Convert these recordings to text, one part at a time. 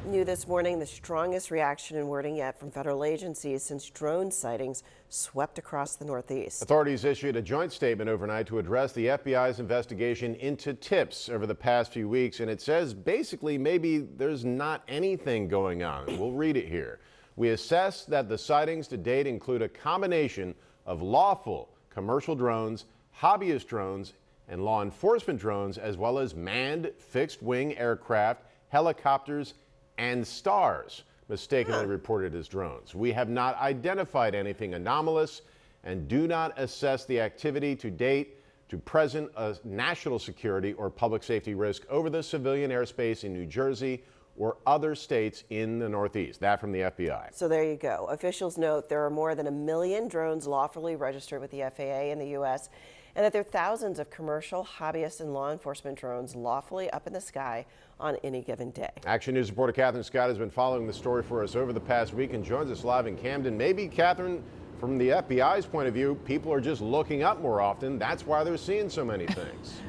New this morning, the strongest reaction and wording yet from federal agencies since drone sightings swept across the Northeast. Authorities issued a joint statement overnight to address the FBI's investigation into tips over the past few weeks, and it says basically maybe there's not anything going on. We'll read it here. We assess that the sightings to date include a combination of lawful commercial drones, hobbyist drones, and law enforcement drones, as well as manned fixed-wing aircraft, helicopters, and stars mistakenly reported as drones. We have not identified anything anomalous and do not assess the activity to date to present a national security or public safety risk over the civilian airspace in New Jersey or other states in the Northeast. That from the FBI. So there you go. Officials note there are more than 1 million drones lawfully registered with the FAA in the U.S. and that there are thousands of commercial, hobbyist, and law enforcement drones lawfully up in the sky on any given day. Action News reporter Catherine Scott has been following the story for us over the past week and joins us live in Camden. Maybe, Catherine, from the FBI's point of view, people are just looking up more often. That's why they're seeing so many things.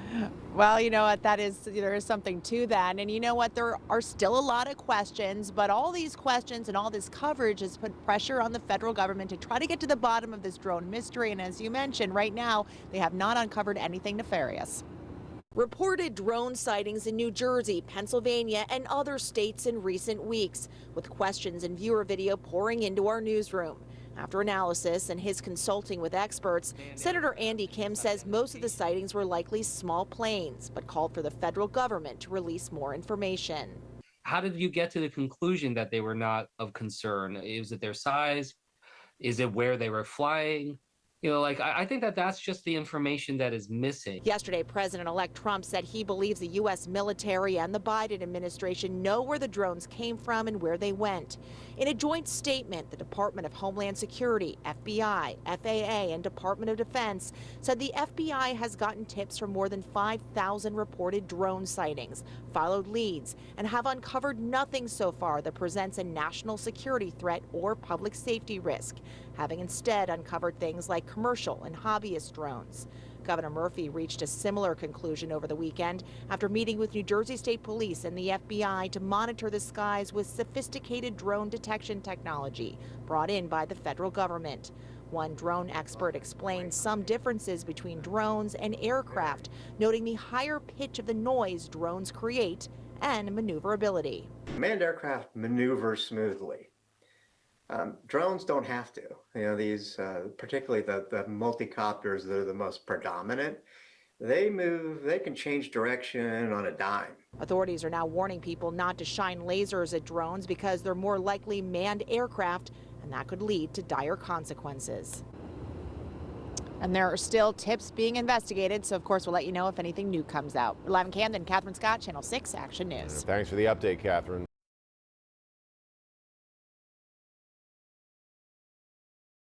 Well, you know what, there is something to that. And you know what, there are still a lot of questions, but all these questions and all this coverage has put pressure on the federal government to try to get to the bottom of this drone mystery. And as you mentioned, right now, they have not uncovered anything nefarious. Reported drone sightings in New Jersey, Pennsylvania, and other states in recent weeks, with questions and viewer video pouring into our newsroom. After analysis and his consulting with experts, Senator Andy Kim says most of the sightings were likely small planes, but called for the federal government to release more information. How did you get to the conclusion that they were not of concern? Is it their size? Is it where they were flying? You know, I think that that's just the information that is missing. Yesterday, President-elect Trump said he believes the U.S. military and the Biden administration know where the drones came from and where they went. In a joint statement, the Department of Homeland Security, FBI, FAA, and Department of Defense said the FBI has gotten tips from more than 5,000 reported drone sightings, followed leads, and have uncovered nothing so far that presents a national security threat or public safety risk, having instead uncovered things like commercial and hobbyist drones. Governor Murphy reached a similar conclusion over the weekend after meeting with New Jersey State Police and the FBI to monitor the skies with sophisticated drone detection technology brought in by the federal government. One drone expert explained some differences between drones and aircraft, noting the higher pitch of the noise drones create and maneuverability. Manned aircraft maneuver smoothly. Drones don't have to. You know, these, particularly the multi-copters that are the most predominant, they can change direction on a dime. Authorities are now warning people not to shine lasers at drones because they're more likely manned aircraft, and that could lead to dire consequences. And there are still tips being investigated, so of course we'll let you know if anything new comes out. Live in Camden, Catherine Scott, Channel 6 Action News. Thanks for the update, Catherine.